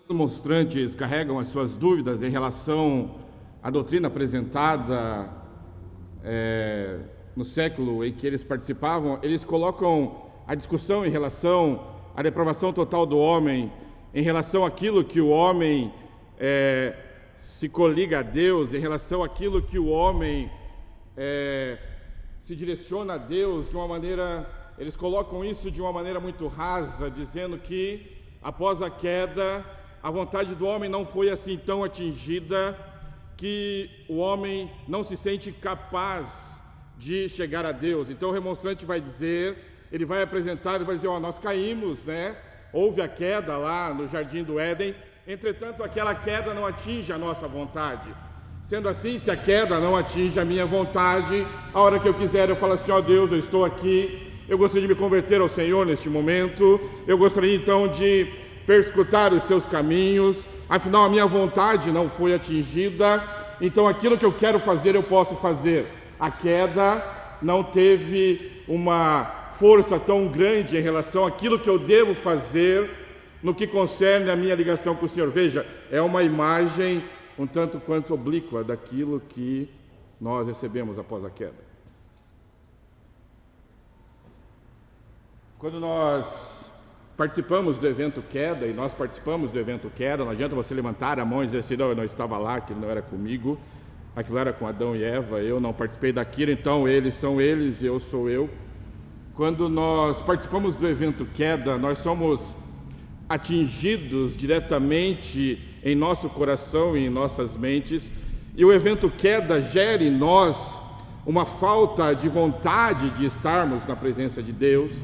demonstrantes carregam as suas dúvidas em relação à doutrina apresentada no século em que eles participavam. Eles colocam a discussão em relação à depravação total do homem, em relação àquilo que o homem se coliga a Deus, em relação àquilo que o homem se direciona a Deus de uma maneira. Eles colocam isso de uma maneira muito rasa, dizendo que após a queda, a vontade do homem não foi assim tão atingida, que o homem não se sente capaz de chegar a Deus. Então o remonstrante vai dizer, ele vai apresentar, ele vai dizer, nós caímos, né? Houve a queda lá no Jardim do Éden, entretanto aquela queda não atinge a nossa vontade. Sendo assim, se a queda não atinge a minha vontade, a hora que eu quiser eu falo assim, Deus, eu estou aqui, eu gostaria de me converter ao Senhor neste momento, eu gostaria então de perscrutar os seus caminhos, afinal a minha vontade não foi atingida, então aquilo que eu quero fazer eu posso fazer. A queda não teve uma força tão grande em relação àquilo que eu devo fazer no que concerne a minha ligação com o Senhor. Veja, é uma imagem um tanto quanto oblíqua daquilo que nós recebemos após a queda. Quando nós participamos do evento queda, e nós participamos do evento queda, não adianta você levantar a mão e dizer assim, não, eu não estava lá, aquilo não era comigo, aquilo era com Adão e Eva, eu não participei daquilo, então eles são eles e eu sou eu. Quando nós participamos do evento queda, nós somos atingidos diretamente em nosso coração e em nossas mentes, e o evento queda gera em nós uma falta de vontade de estarmos na presença de Deus.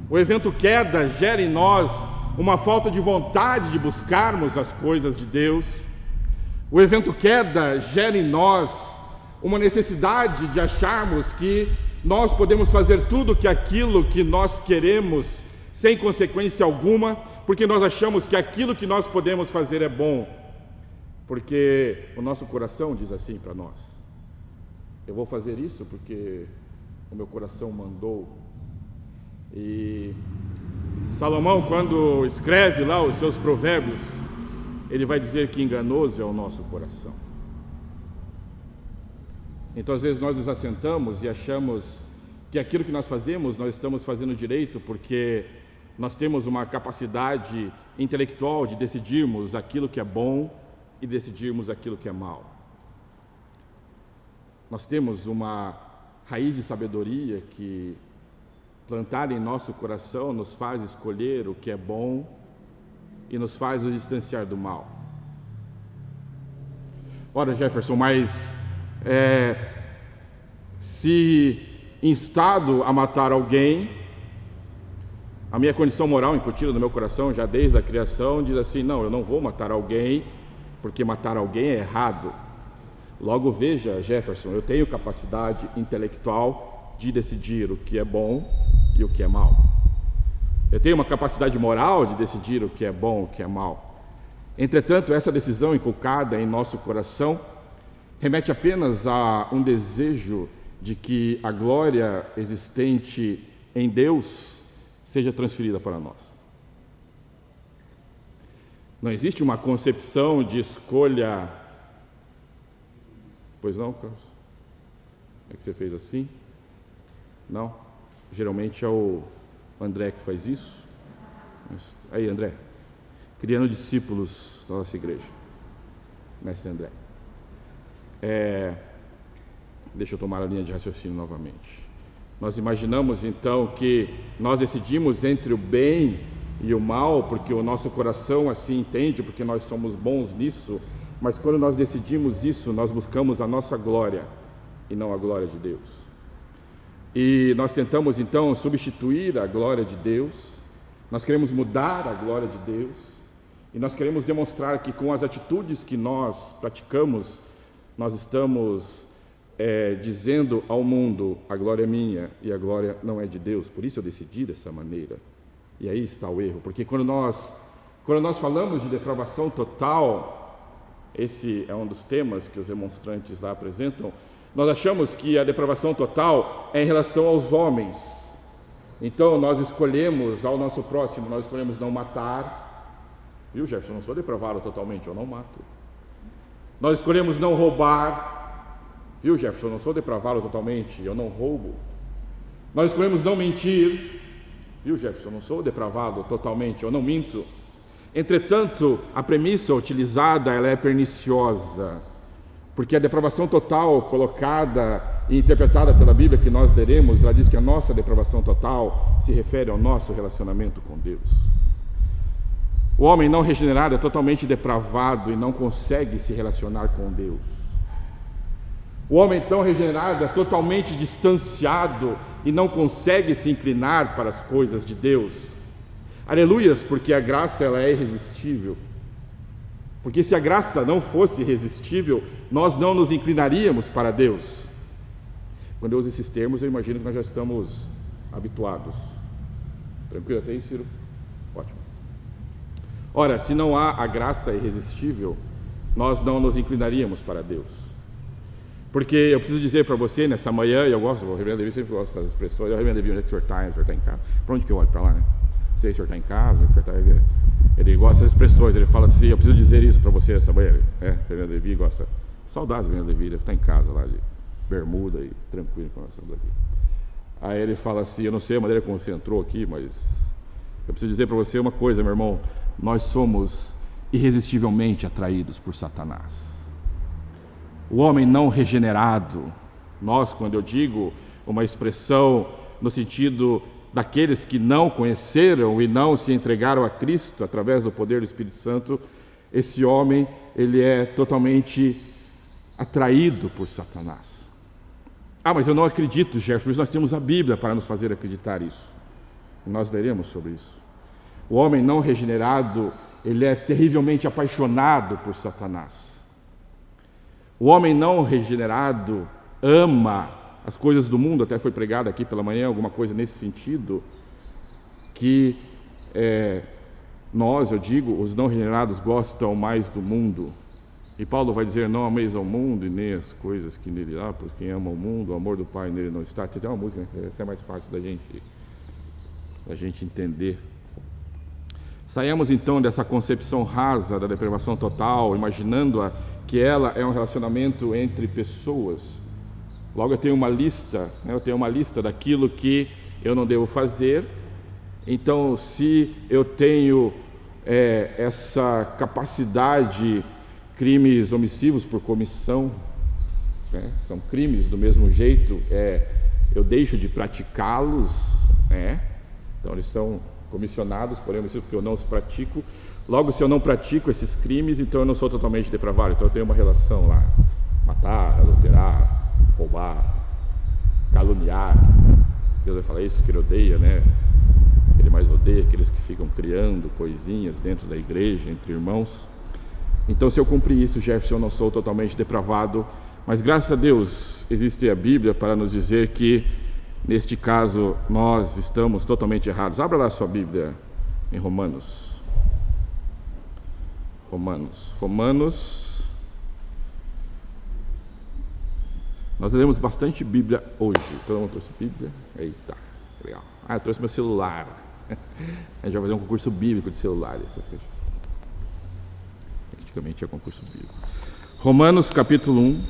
O evento queda gera em nós uma falta de vontade de buscarmos as coisas de Deus. O evento queda gera em nós uma necessidade de acharmos que nós podemos fazer tudo aquilo que nós queremos sem consequência alguma, porque nós achamos que aquilo que nós podemos fazer é bom, porque o nosso coração diz assim para nós, eu vou fazer isso porque o meu coração mandou. E Salomão, quando escreve lá os seus provérbios, ele vai dizer que enganoso é o nosso coração. Então às vezes nós nos assentamos e achamos que aquilo que nós fazemos, nós estamos fazendo direito, porque nós temos uma capacidade intelectual de decidirmos aquilo que é bom e decidirmos aquilo que é mal. Nós temos uma raiz de sabedoria que plantar em nosso coração nos faz escolher o que é bom e nos faz nos distanciar do mal. Ora, Jefferson, mas se instado a matar alguém, a minha condição moral incutida no meu coração já desde a criação diz assim, não, eu não vou matar alguém, porque matar alguém é errado. Logo veja, Jefferson, eu tenho capacidade intelectual de decidir o que é bom e o que é mal. Eu tenho uma capacidade moral de decidir o que é bom e o que é mal. Entretanto, essa decisão inculcada em nosso coração remete apenas a um desejo de que a glória existente em Deus seja transferida para nós. Não existe uma concepção de escolha. Pois não, Carlos? É que você fez assim? Não? Geralmente é o André que faz isso. Aí, André, criando discípulos da nossa igreja. Mestre André. Deixa eu tomar a linha de raciocínio novamente. Nós imaginamos então que nós decidimos entre o bem e o mal, porque o nosso coração assim entende, porque nós somos bons nisso, mas quando nós decidimos isso, nós buscamos a nossa glória e não a glória de Deus. E nós tentamos então substituir a glória de Deus, nós queremos mudar a glória de Deus, e nós queremos demonstrar que com as atitudes que nós praticamos, nós estamos dizendo ao mundo, a glória é minha e a glória não é de Deus, por isso eu decidi dessa maneira. E aí está o erro, porque quando nós falamos de depravação total, esse é um dos temas que os demonstrantes lá apresentam, nós achamos que a depravação total é em relação aos homens. Então nós escolhemos ao nosso próximo, nós escolhemos não matar, Viu, Jefferson? Eu não sou depravado totalmente, eu não mato. Nós escolhemos não roubar. Viu, Jefferson? Eu não sou depravado totalmente, eu não roubo. Nós escolhemos não mentir. Viu, Jefferson? Eu não sou depravado totalmente, eu não minto. Entretanto, a premissa utilizada ela é perniciosa, porque a depravação total colocada e interpretada pela Bíblia que nós leremos, ela diz que a nossa depravação total se refere ao nosso relacionamento com Deus. O homem não regenerado é totalmente depravado e não consegue se relacionar com Deus. O homem não regenerado é totalmente distanciado e não consegue se inclinar para as coisas de Deus. Aleluias, porque a graça ela é irresistível. Porque se a graça não fosse irresistível, nós não nos inclinaríamos para Deus. Quando eu uso esses termos, eu imagino que nós já estamos habituados. Tranquilo até aí, Ciro? Ótimo. Ora, se não há a graça irresistível, nós não nos inclinaríamos para Deus. Porque eu preciso dizer para você, nessa manhã, e eu gosto, o reverendo Levi sempre gosta dessas expressões, o reverendo Levi, onde é que o senhor está em casa? Para onde que eu olho? Para lá, né? Não sei se o senhor está em casa, o senhor está... Ele gosta dessas expressões, ele fala assim, eu preciso dizer isso para você essa manhã. O reverendo Levi gosta, saudades do reverendo Levi, ele está em casa lá, de bermuda e tranquilo com nós estamos aqui. Aí ele fala assim, eu não sei a maneira como você entrou aqui, mas eu preciso dizer para você uma coisa, meu irmão, nós somos irresistivelmente atraídos por Satanás. O homem não regenerado, nós, quando eu digo uma expressão no sentido daqueles que não conheceram e não se entregaram a Cristo através do poder do Espírito Santo, esse homem, ele é totalmente atraído por Satanás. Ah, mas eu não acredito, Jefferson, mas nós temos a Bíblia para nos fazer acreditar isso. E nós leremos sobre isso. O homem não regenerado, ele é terrivelmente apaixonado por Satanás. O homem não regenerado ama as coisas do mundo, até foi pregado aqui pela manhã alguma coisa nesse sentido, que nós, eu digo, os não regenerados gostam mais do mundo. E Paulo vai dizer, não ameis ao mundo e nem as coisas que nele há, pois quem ama o mundo, o amor do Pai nele não está. Tem uma música, né? Essa é mais fácil da gente entender. Saímos então dessa concepção rasa da depravação total, imaginando que ela é um relacionamento entre pessoas. Logo eu tenho uma lista, daquilo que eu não devo fazer. Então, se eu tenho essa capacidade, crimes omissivos por comissão, né, são crimes do mesmo jeito, eu deixo de praticá-los, então eles são comissionados, porém omissivos porque eu não os pratico. Logo, se eu não pratico esses crimes, então eu não sou totalmente depravado, então eu tenho uma relação lá, matar, adulterar, roubar, caluniar. Deus vai falar isso que ele odeia, né? Ele mais odeia aqueles que ficam criando coisinhas dentro da igreja, entre irmãos. Então, se eu cumprir isso, Jefferson, eu não sou totalmente depravado, mas graças a Deus existe a Bíblia para nos dizer que, neste caso, nós estamos totalmente errados. Abra lá a sua Bíblia em Romanos. Nós lemos bastante Bíblia hoje. Todo mundo trouxe Bíblia? Eita, legal. Eu trouxe meu celular. A gente vai fazer um concurso bíblico de celulares. Antigamente é concurso bíblico. Romanos capítulo 1.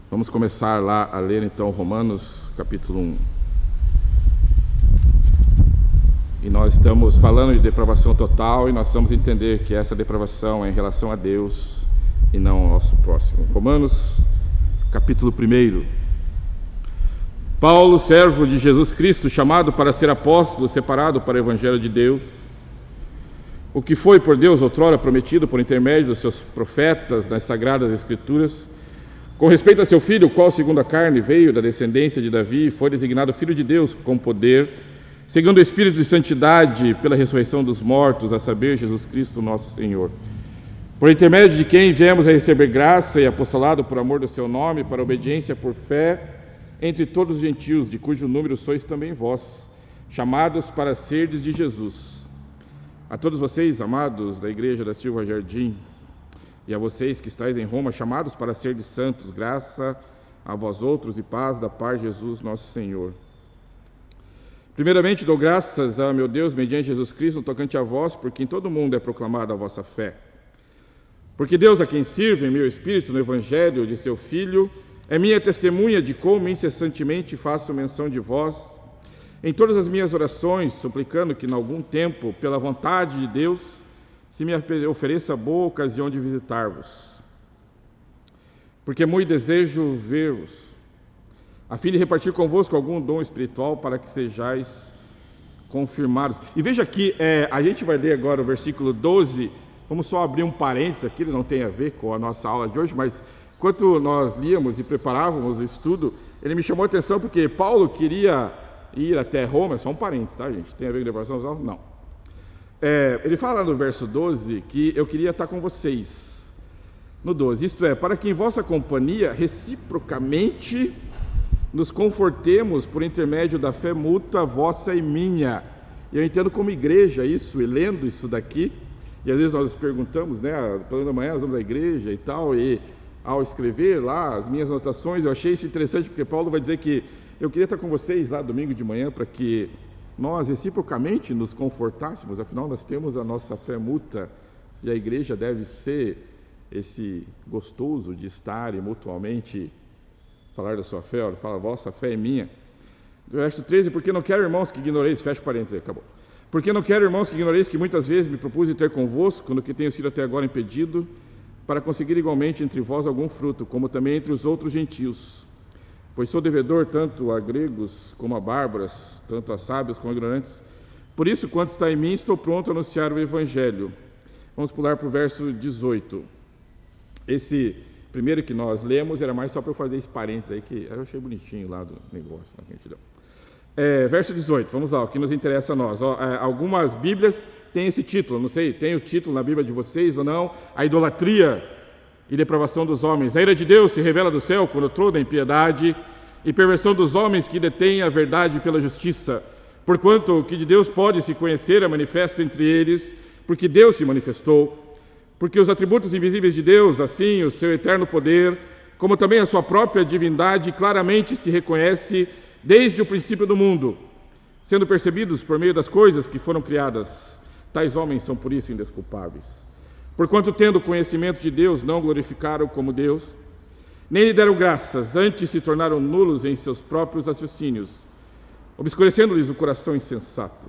Vamos começar lá a ler então Romanos capítulo 1. E nós estamos falando de depravação total e nós precisamos entender que essa depravação é em relação a Deus e não ao nosso próximo. Romanos capítulo 1. Paulo, servo de Jesus Cristo, chamado para ser apóstolo, separado para o evangelho de Deus, o que foi por Deus outrora prometido por intermédio dos seus profetas nas sagradas escrituras, com respeito a seu filho, o qual segundo a carne veio da descendência de Davi e foi designado filho de Deus com poder, segundo o Espírito de santidade, pela ressurreição dos mortos, a saber, Jesus Cristo nosso Senhor, por intermédio de quem viemos a receber graça e apostolado por amor do seu nome, para obediência por fé entre todos os gentios, de cujo número sois também vós, chamados para serdes de Jesus. A todos vocês, amados da igreja da Silva Jardim, e a vocês que estáis em Roma, chamados para serdes santos, graça a vós outros e paz da parte de Jesus nosso Senhor. Primeiramente, dou graças a meu Deus, mediante Jesus Cristo, no tocante a vós, porque em todo mundo é proclamada a vossa fé. Porque Deus, a quem sirvo em meu espírito no Evangelho de seu Filho, é minha testemunha de como incessantemente faço menção de vós, em todas as minhas orações, suplicando que, em algum tempo, pela vontade de Deus, se me ofereça boa ocasião de visitar-vos. Porque muito desejo ver-vos, a fim de repartir convosco algum dom espiritual para que sejais confirmados. E veja aqui, a gente vai ler agora o versículo 12, vamos só abrir um parênteses aqui, ele não tem a ver com a nossa aula de hoje, mas enquanto nós líamos e preparávamos o estudo, ele me chamou a atenção porque Paulo queria ir até Roma, é só um parênteses, tá, gente? Tem a ver com depravação? Não. Ele fala no verso 12 que eu queria estar com vocês. No 12, isto é, para que em vossa companhia, reciprocamente, nos confortemos por intermédio da fé mútua vossa e minha. E eu entendo como igreja isso, e lendo isso daqui, e às vezes nós nos perguntamos, né, pela manhã nós vamos à igreja e tal, e ao escrever lá as minhas anotações, eu achei isso interessante, porque Paulo vai dizer que eu queria estar com vocês lá domingo de manhã para que nós reciprocamente nos confortássemos, afinal nós temos a nossa fé mútua, e a igreja deve ser esse gostoso de estar e mutuamente falar da sua fé. Olha, fala, vossa fé é minha. Verso 13, porque não quero, irmãos, que ignoreis, fecha parênteses, acabou. Porque não quero, irmãos, que ignoreis que muitas vezes me propus de ter convosco, no que tenho sido até agora impedido, para conseguir igualmente entre vós algum fruto, como também entre os outros gentios. Pois sou devedor tanto a gregos como a bárbaros, tanto a sábios como a ignorantes. Por isso, quanto está em mim, estou pronto a anunciar o Evangelho. Vamos pular para o verso 18. Esse primeiro que nós lemos era mais só para eu fazer esse parênteses aí, que eu achei bonitinho lá do negócio que a gente deu. Verso 18, vamos lá, o que nos interessa a nós. Algumas Bíblias têm esse título, não sei, tem o título na Bíblia de vocês ou não, a idolatria e depravação dos homens. A ira de Deus se revela do céu quando toda impiedade e perversão dos homens que detêm a verdade pela justiça. Porquanto o que de Deus pode se conhecer é manifesto entre eles, porque Deus se manifestou. Porque os atributos invisíveis de Deus, assim o seu eterno poder, como também a sua própria divindade, claramente se reconhece desde o princípio do mundo, sendo percebidos por meio das coisas que foram criadas. Tais homens são por isso indesculpáveis. Porquanto, tendo conhecimento de Deus, não glorificaram como Deus, nem lhe deram graças, antes se tornaram nulos em seus próprios raciocínios, obscurecendo-lhes o coração insensato.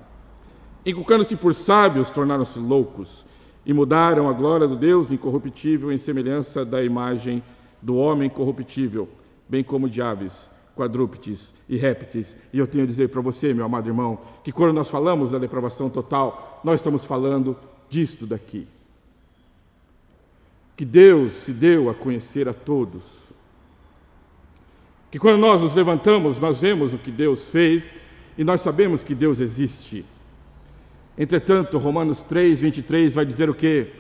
Inculcando-se por sábios, tornaram-se loucos, e mudaram a glória do Deus incorruptível em semelhança da imagem do homem corruptível, bem como de aves, quadrúpedes e répteis. E eu tenho a dizer para você, meu amado irmão, que quando nós falamos da depravação total, nós estamos falando disto daqui. Que Deus se deu a conhecer a todos. Que quando nós nos levantamos, nós vemos o que Deus fez e nós sabemos que Deus existe. Entretanto, Romanos 3, 23 vai dizer o quê,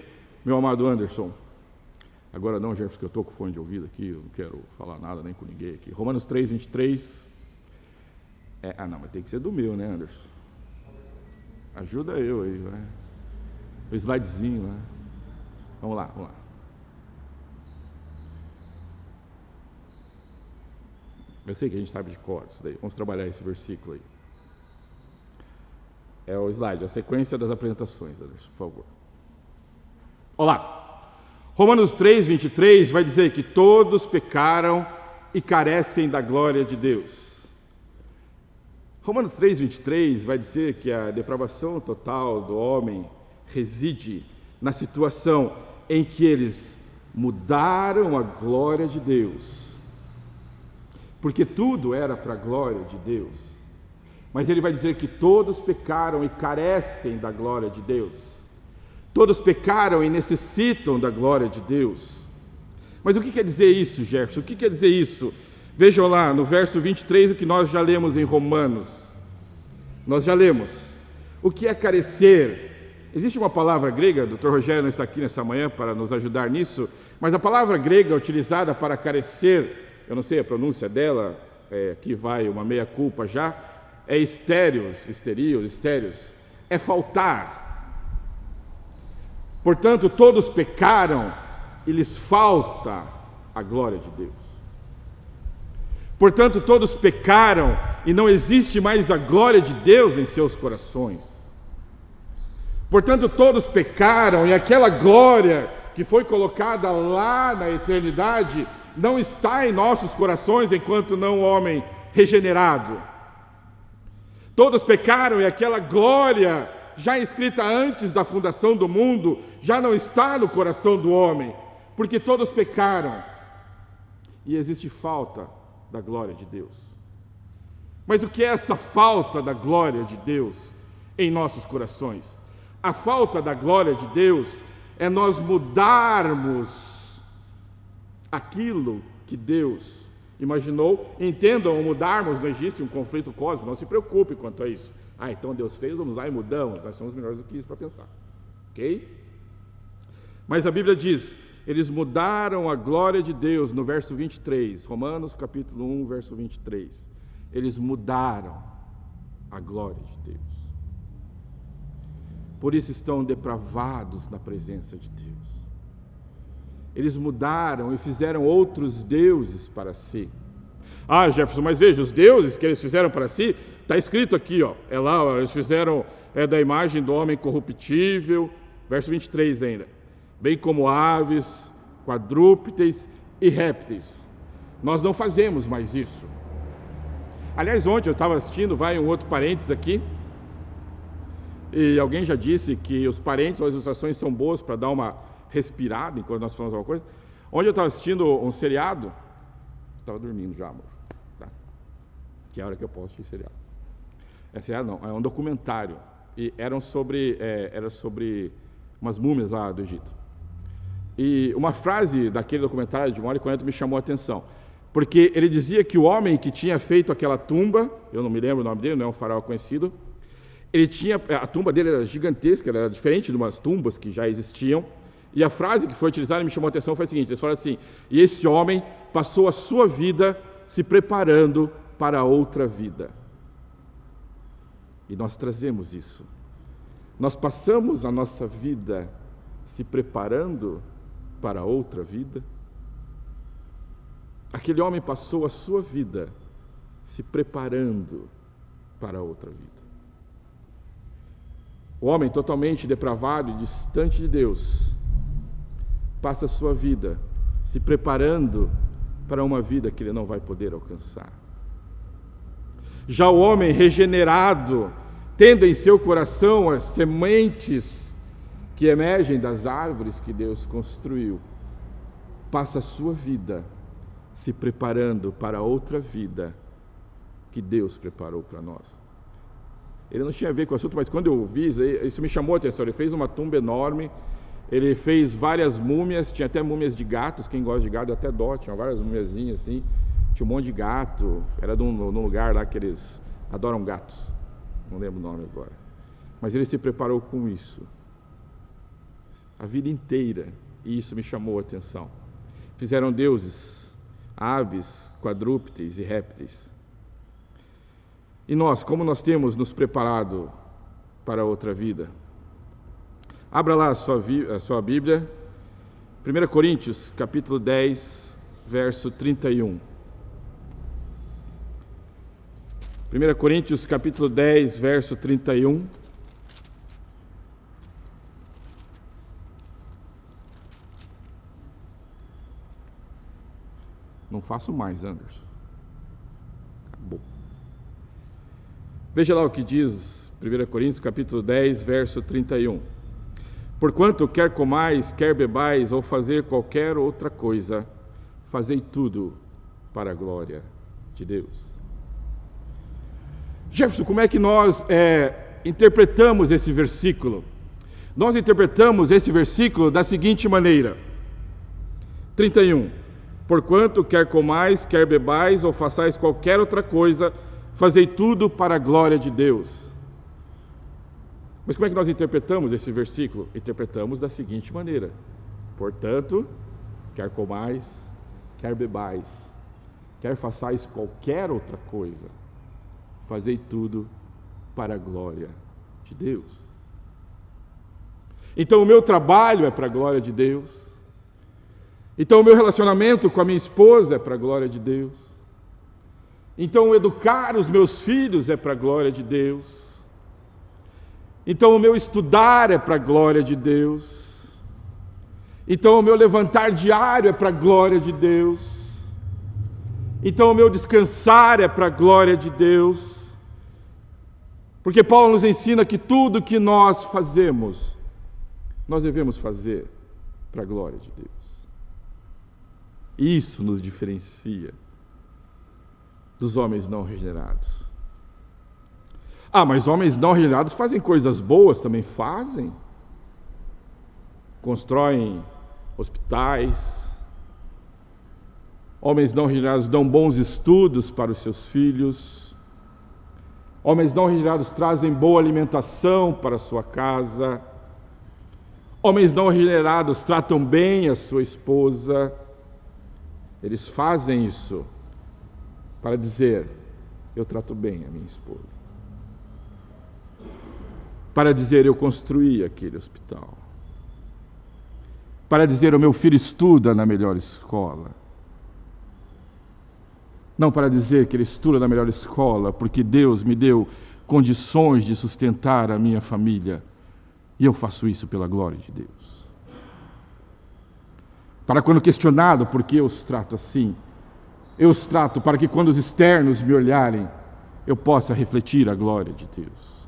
meu amado Anderson? Agora não, Jefferson, que eu estou com fone de ouvido aqui, eu não quero falar nada nem com ninguém aqui. Romanos 3, 23. Não, mas tem que ser do meu, né, Anderson? Ajuda eu aí, vai. O slidezinho, né? Vamos lá. Eu sei que a gente sabe de cor isso daí. Vamos trabalhar esse versículo aí. É o slide, a sequência das apresentações, Anderson, por favor. Olá! Romanos 3, 23 vai dizer que todos pecaram e carecem da glória de Deus. Romanos 3, 23 vai dizer que a depravação total do homem reside na situação em que eles mudaram a glória de Deus, porque tudo era para a glória de Deus. Mas ele vai dizer que todos pecaram e carecem da glória de Deus. Todos pecaram e necessitam da glória de Deus. Mas o que quer dizer isso, Jefferson? O que quer dizer isso? Vejam lá no verso 23 o que nós já lemos em Romanos. Nós já lemos. O que é carecer? Existe uma palavra grega, o Dr. Rogério não está aqui nessa manhã para nos ajudar nisso, mas a palavra grega utilizada para carecer, eu não sei a pronúncia dela, aqui vai uma meia-culpa já, é estéreos, é faltar. Portanto, todos pecaram e lhes falta a glória de Deus. Portanto, todos pecaram e não existe mais a glória de Deus em seus corações. Portanto, todos pecaram e aquela glória que foi colocada lá na eternidade não está em nossos corações enquanto não homem regenerado. Todos pecaram e aquela glória já escrita antes da fundação do mundo já não está no coração do homem, porque todos pecaram e existe falta da glória de Deus. Mas o que é essa falta da glória de Deus em nossos corações? A falta da glória de Deus é nós mudarmos aquilo que Deus imaginou. Entendam, mudarmos, não existe um conflito cósmico, não se preocupe quanto a isso. Então Deus fez, vamos lá e mudamos, nós somos melhores do que isso para pensar. Ok? Mas a Bíblia diz, eles mudaram a glória de Deus, no verso 23, Romanos capítulo 1, verso 23. Eles mudaram a glória de Deus. Por isso estão depravados na presença de Deus. Eles mudaram e fizeram outros deuses para si. Jefferson, mas veja, os deuses que eles fizeram para si, está escrito aqui, é lá, eles fizeram da imagem do homem corruptível, verso 23 ainda, bem como aves, quadrúpedes e répteis. Nós não fazemos mais isso. Aliás, ontem eu estava assistindo, vai um outro parênteses aqui, e alguém já disse que os parênteses ou as ilustrações são boas para dar uma respirada enquanto nós falamos alguma coisa. Ontem eu estava assistindo um seriado, estava dormindo já, amor, tá? Que é a hora que eu posso assistir seriado. Seriado não, é um documentário, e era sobre umas múmias lá do Egito. E uma frase daquele documentário de 1h40 me chamou a atenção, porque ele dizia que o homem que tinha feito aquela tumba, eu não me lembro o nome dele, não é um faraó conhecido, a tumba dele era gigantesca, ela era diferente de umas tumbas que já existiam, e a frase que foi utilizada e me chamou a atenção foi a seguinte, eles falaram assim, e esse homem passou a sua vida se preparando para outra vida. E nós trazemos isso. Nós passamos a nossa vida se preparando para outra vida. Aquele homem passou a sua vida se preparando para outra vida. O homem totalmente depravado e distante de Deus passa a sua vida se preparando para uma vida que ele não vai poder alcançar. Já o homem regenerado, tendo em seu coração as sementes que emergem das árvores que Deus construiu, passa a sua vida se preparando para outra vida que Deus preparou para nós. Ele não tinha a ver com o assunto, mas quando eu ouvi isso me chamou a atenção. Ele fez uma tumba enorme, ele fez várias múmias, tinha até múmias de gatos, quem gosta de gato até dó, tinha várias múmiazinhas assim, tinha um monte de gato, era num lugar lá que eles adoram gatos, não lembro o nome agora, mas ele se preparou com isso, a vida inteira, e isso me chamou a atenção. Fizeram deuses, aves, quadrúpedes e répteis. E nós, como nós temos nos preparado para outra vida? Abra lá a sua Bíblia, 1 Coríntios, capítulo 10, verso 31. 1 Coríntios, capítulo 10, verso 31. Não faço mais, Anderson. Acabou. Veja lá o que diz 1 Coríntios, capítulo 10, verso 31. Porquanto quer comais, quer bebais, ou fazer qualquer outra coisa, fazei tudo para a glória de Deus. Jefferson, como é que nós interpretamos esse versículo? Nós interpretamos esse versículo da seguinte maneira. 31. Porquanto quer comais, quer bebais, ou façais qualquer outra coisa, fazei tudo para a glória de Deus. Mas como é que nós interpretamos esse versículo? Interpretamos da seguinte maneira. Portanto, quer comais, quer bebais, quer façais qualquer outra coisa, fazei tudo para a glória de Deus. Então o meu trabalho é para a glória de Deus. Então o meu relacionamento com a minha esposa é para a glória de Deus. Então, educar os meus filhos é para a glória de Deus. Então, o meu estudar é para a glória de Deus. Então, o meu levantar diário é para a glória de Deus. Então, o meu descansar é para a glória de Deus. Porque Paulo nos ensina que tudo que nós fazemos, nós devemos fazer para a glória de Deus. E isso nos diferencia dos homens não regenerados. Mas homens não regenerados fazem coisas boas, também fazem. Constroem hospitais. Homens não regenerados dão bons estudos para os seus filhos. Homens não regenerados trazem boa alimentação para a sua casa. Homens não regenerados tratam bem a sua esposa. Eles fazem isso para dizer, eu trato bem a minha esposa. Para dizer, eu construí aquele hospital. Para dizer, o meu filho estuda na melhor escola. Não para dizer que ele estuda na melhor escola, porque Deus me deu condições de sustentar a minha família. E eu faço isso pela glória de Deus. Para quando questionado por que eu os trato assim, eu os trato para que quando os externos me olharem, eu possa refletir a glória de Deus.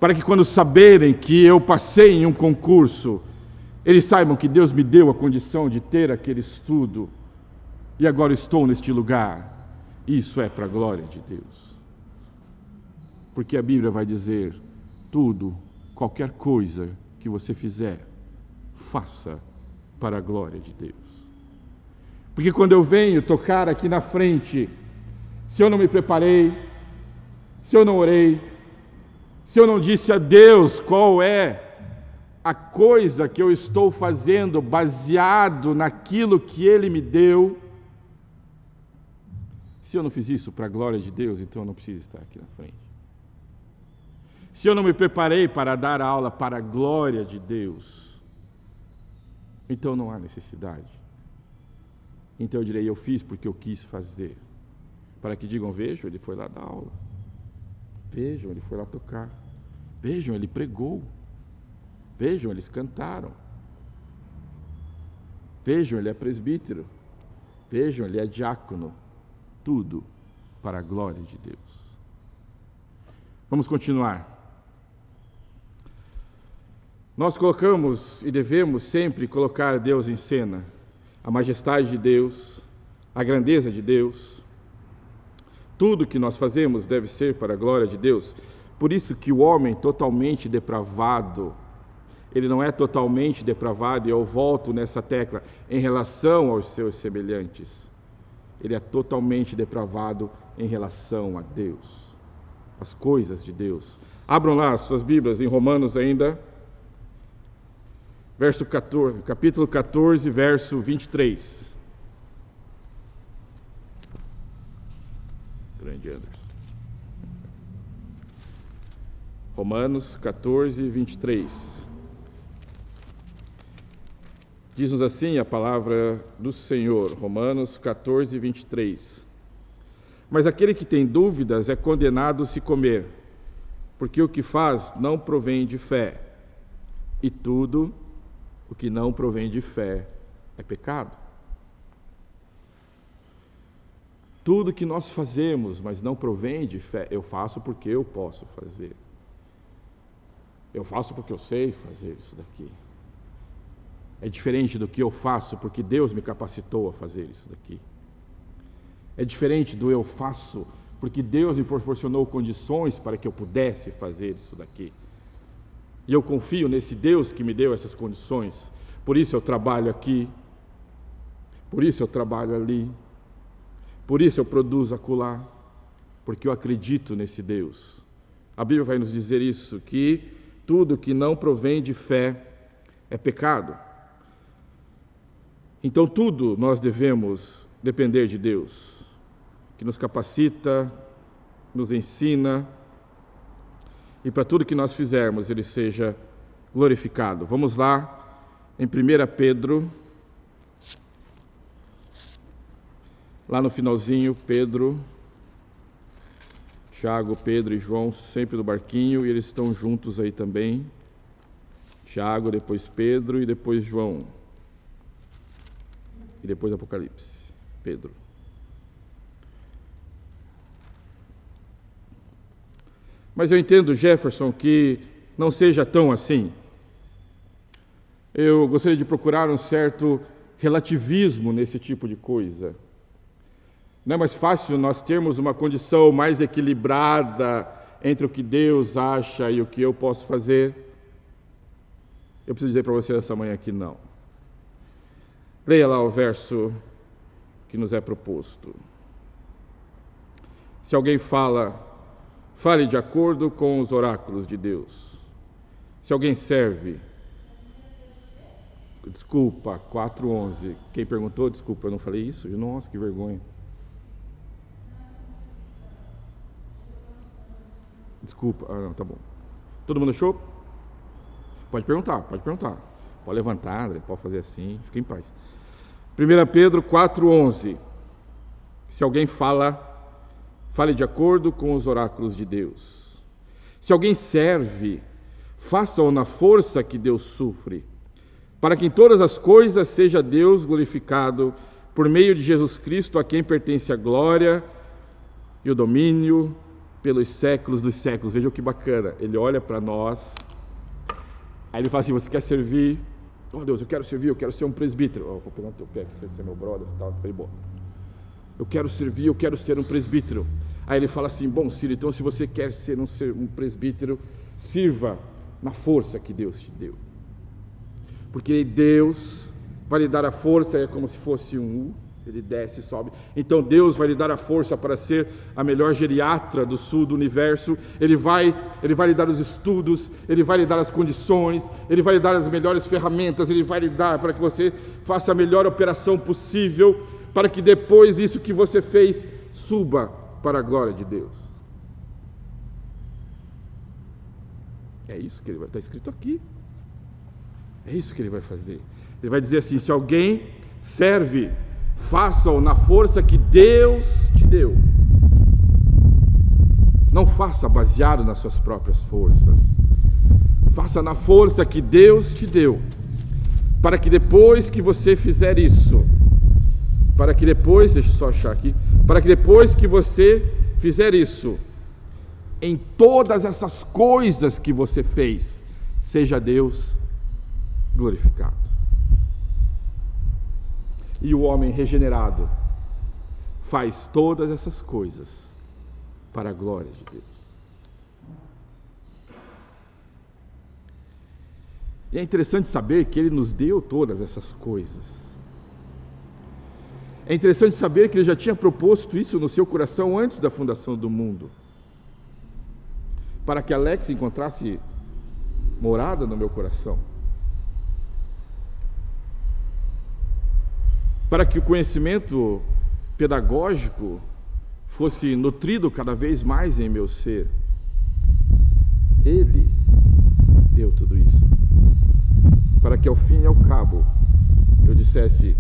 Para que quando saberem que eu passei em um concurso, eles saibam que Deus me deu a condição de ter aquele estudo e agora estou neste lugar. Isso é para a glória de Deus. Porque a Bíblia vai dizer, tudo, qualquer coisa que você fizer, faça para a glória de Deus. Porque quando eu venho tocar aqui na frente, se eu não me preparei, se eu não orei, se eu não disse a Deus qual é a coisa que eu estou fazendo baseado naquilo que Ele me deu, se eu não fiz isso para a glória de Deus, então eu não preciso estar aqui na frente. Se eu não me preparei para dar aula para a glória de Deus, então não há necessidade. Então eu direi, eu fiz porque eu quis fazer. Para que digam, vejam, ele foi lá dar aula. Vejam, ele foi lá tocar. Vejam, ele pregou. Vejam, eles cantaram. Vejam, ele é presbítero. Vejam, ele é diácono. Tudo para a glória de Deus. Vamos continuar. Nós colocamos e devemos sempre colocar Deus em cena. A majestade de Deus, a grandeza de Deus. Tudo que nós fazemos deve ser para a glória de Deus. Por isso que o homem totalmente depravado, ele não é totalmente depravado, e eu volto nessa tecla, em relação aos seus semelhantes. Ele é totalmente depravado em relação a Deus, as coisas de Deus. Abram lá as suas Bíblias em Romanos ainda. Capítulo 14, verso 23. Grande Anderson. Romanos 14, 23. Diz-nos assim a palavra do Senhor, Romanos 14, 23. Mas aquele que tem dúvidas é condenado se comer, porque o que faz não provém de fé, e tudo o que não provém de fé é pecado. Tudo que nós fazemos, mas não provém de fé, eu faço porque eu posso fazer. Eu faço porque eu sei fazer isso daqui. É diferente do que eu faço porque Deus me capacitou a fazer isso daqui. É diferente do eu faço porque Deus me proporcionou condições para que eu pudesse fazer isso daqui. E eu confio nesse Deus que me deu essas condições. Por isso eu trabalho aqui. Por isso eu trabalho ali. Por isso eu produzo acolá. Porque eu acredito nesse Deus. A Bíblia vai nos dizer isso, que tudo que não provém de fé é pecado. Então tudo nós devemos depender de Deus, que nos capacita, nos ensina, e para tudo que nós fizermos, Ele seja glorificado. Vamos lá, em 1 Pedro, Lá no finalzinho, Pedro, Tiago, Pedro e João, sempre no barquinho, e eles estão juntos aí também. Tiago, depois Pedro e depois João. E depois Apocalipse. Pedro. Mas eu entendo, Jefferson, que não seja tão assim. Eu gostaria de procurar um certo relativismo nesse tipo de coisa. Não é mais fácil nós termos uma condição mais equilibrada entre o que Deus acha e o que eu posso fazer? Eu preciso dizer para você essa manhã que não. Leia lá o verso que nos é proposto. Se alguém fale de acordo com os oráculos de Deus. Se alguém serve... Desculpa, 4:11. Quem perguntou, desculpa, eu não falei isso? Nossa, que vergonha. Desculpa, não, tá bom. Todo mundo achou? Pode perguntar. Pode levantar, André, pode fazer assim, fica em paz. 1 Pedro 4:11. Se alguém fale de acordo com os oráculos de Deus. Se alguém serve, faça-o na força que Deus supre, para que em todas as coisas seja Deus glorificado por meio de Jesus Cristo, a quem pertence a glória e o domínio pelos séculos dos séculos. Vejam que bacana, ele olha para nós, aí ele fala assim: você quer servir? Oh Deus, eu quero servir, eu quero ser um presbítero. Vou pegar no teu pé, você é meu brother e tal. Eu falei, bom, eu quero servir, eu quero ser um presbítero. Aí ele fala assim: bom, Ciro, então se você quer ser um presbítero, sirva na força que Deus te deu. Porque Deus vai lhe dar a força, é como se fosse um U, ele desce e sobe. Então Deus vai lhe dar a força para ser a melhor geriatra do sul do universo. Ele vai lhe dar os estudos, ele vai lhe dar as condições, ele vai lhe dar as melhores ferramentas, ele vai lhe dar para que você faça a melhor operação possível, para que depois isso que você fez suba para a glória de Deus. É isso que ele vai estar escrito aqui. É isso que ele vai fazer. Ele vai dizer assim: se alguém serve, faça-o na força que Deus te deu. Não faça baseado nas suas próprias forças. Faça na força que Deus te deu. Para que depois que você fizer isso, deixa eu só achar aqui, para que depois que você fizer isso, em todas essas coisas que você fez, seja Deus glorificado. E o homem regenerado faz todas essas coisas para a glória de Deus. E é interessante saber que Ele nos deu todas essas coisas. É interessante saber que Ele já tinha proposto isso no seu coração antes da fundação do mundo, para que Alex encontrasse morada no meu coração, para que o conhecimento pedagógico fosse nutrido cada vez mais em meu ser. Ele deu tudo isso, para que ao fim e ao cabo eu dissesse: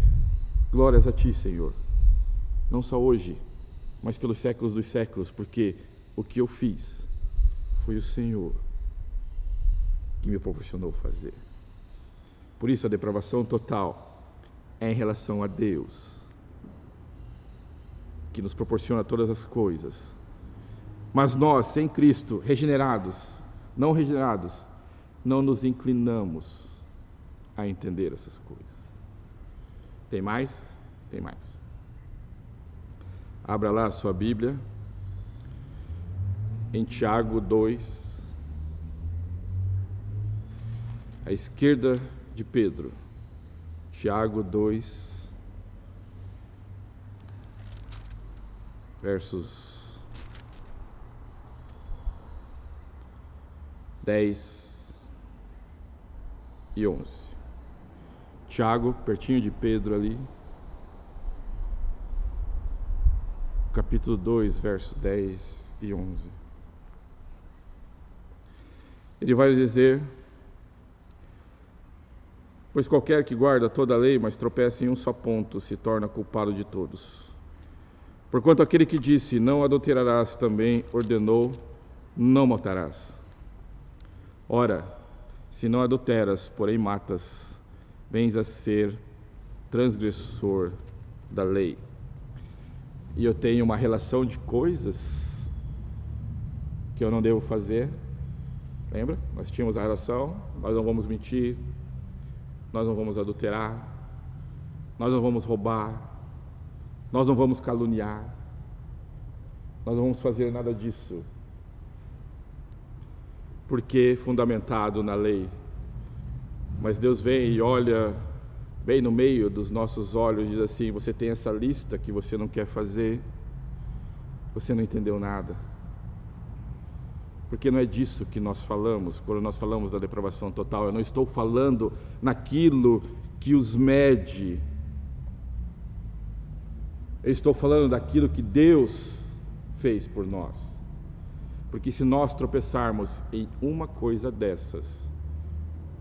glórias a Ti, Senhor, não só hoje, mas pelos séculos dos séculos, porque o que eu fiz foi o Senhor que me proporcionou fazer. Por isso a depravação total é em relação a Deus, que nos proporciona todas as coisas. Mas nós, sem Cristo, não regenerados, não nos inclinamos a entender essas coisas. Tem mais? Tem mais. Abra lá a sua Bíblia, em Tiago 2, à esquerda de Pedro. Tiago 2, versos 10 e 11. Tiago, pertinho de Pedro ali, capítulo 2, versos 10 e 11. Ele vai dizer: pois qualquer que guarda toda a lei, mas tropeça em um só ponto, se torna culpado de todos. Porquanto aquele que disse, não adulterarás, também ordenou, não matarás. Ora, se não adulteras, porém matas, vens a ser transgressor da lei. E eu tenho uma relação de coisas que eu não devo fazer. Lembra? Nós tínhamos a relação, nós não vamos mentir, nós não vamos adulterar, nós não vamos roubar, nós não vamos caluniar, nós não vamos fazer nada disso. Porque fundamentado na lei. Mas Deus vem e olha bem no meio dos nossos olhos e diz assim: você tem essa lista que você não quer fazer, você não entendeu nada. Porque não é disso que nós falamos, quando nós falamos da depravação total. Eu não estou falando naquilo que os mede. Eu estou falando daquilo que Deus fez por nós. Porque se nós tropeçarmos em uma coisa dessas,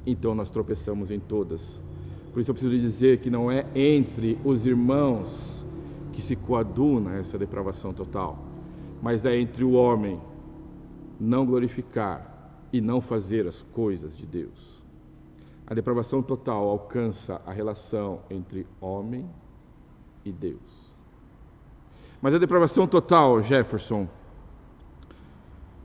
então nós tropeçamos em todas. Por isso eu preciso dizer que não é entre os irmãos que se coaduna essa depravação total, mas é entre o homem não glorificar e não fazer as coisas de Deus. A depravação total alcança a relação entre homem e Deus. Mas a depravação total, Jefferson,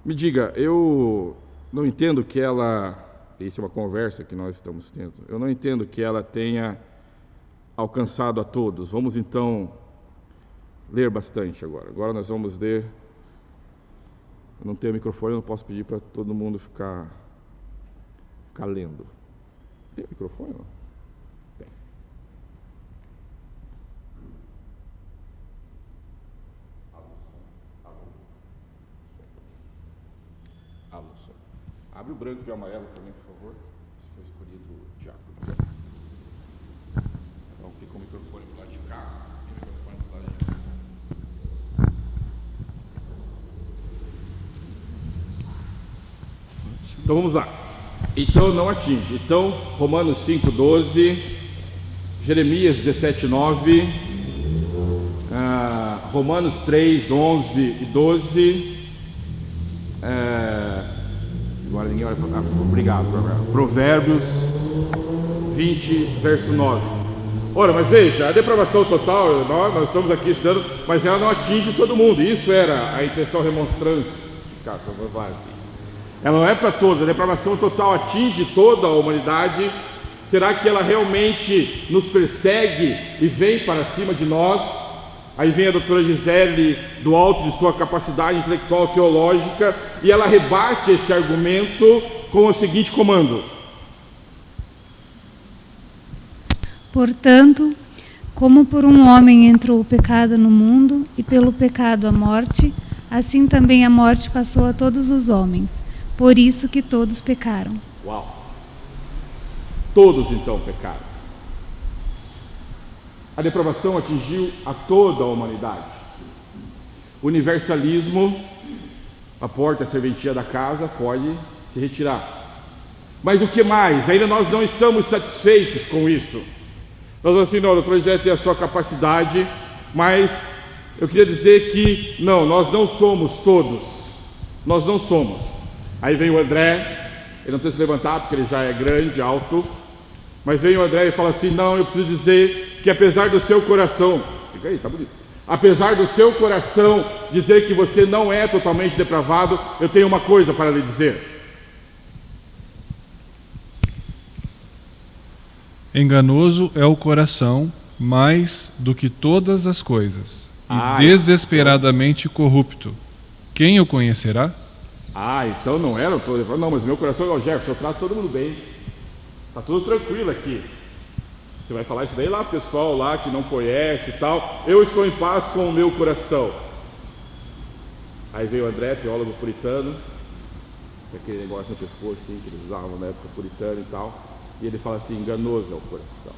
me diga, eu não entendo que ela, isso é uma conversa que nós estamos tendo, eu não entendo que ela tenha alcançado a todos. Vamos então ler bastante agora. Agora nós vamos ler. Eu não tenho microfone, eu não posso pedir para todo mundo ficar lendo. Tem microfone? Não? Tem. Abre o branco e o amarelo para mim, por favor. Se foi escolhido o diácono. Então fica o microfone do lado de cá e o microfone do lado de cá. Então vamos lá. Então não atinge. Então Romanos 5:12, Jeremias 17:9, Romanos 3:11 e 12. Agora ninguém olha para obrigado. Provérbios 20, verso 9. Ora, mas veja, a depravação total, nós estamos aqui estudando, mas ela não atinge todo mundo. Isso era a intenção remonstrância. Ela não é para todos. A depravação total atinge toda a humanidade. Será que ela realmente nos persegue e vem para cima de nós? Aí vem a doutora Gisele, do alto de sua capacidade intelectual teológica, e ela rebate esse argumento com o seguinte comando: portanto, como por um homem entrou o pecado no mundo, e pelo pecado a morte, assim também a morte passou a todos os homens, por isso que todos pecaram. Uau! Todos então pecaram. A depravação atingiu a toda a humanidade. Universalismo, a porta, a serventia da casa pode se retirar. Mas o que mais? Ainda nós não estamos satisfeitos com isso. Nós vamos assim, não, a doutora Gisele tem a sua capacidade, mas eu queria dizer que não, nós não somos todos. Nós não somos. Aí vem o André, ele não precisa se levantar porque ele já é grande, alto, mas vem o André e fala assim: não, eu preciso dizer que apesar do seu coração, fica aí, tá bonito, apesar do seu coração dizer que você não é totalmente depravado, eu tenho uma coisa para lhe dizer. Enganoso é o coração mais do que todas as coisas, e desesperadamente corrupto. Quem o conhecerá? Então não era, não, mas meu coração é o Jefferson, eu trato todo mundo bem, tá tudo tranquilo aqui. Você vai falar isso daí lá, pessoal lá que não conhece e tal. Eu estou em paz com o meu coração. Aí veio o André, teólogo puritano, aquele negócio no pescoço assim, que eles usavam na época puritana e tal. E ele fala assim: enganoso é o coração.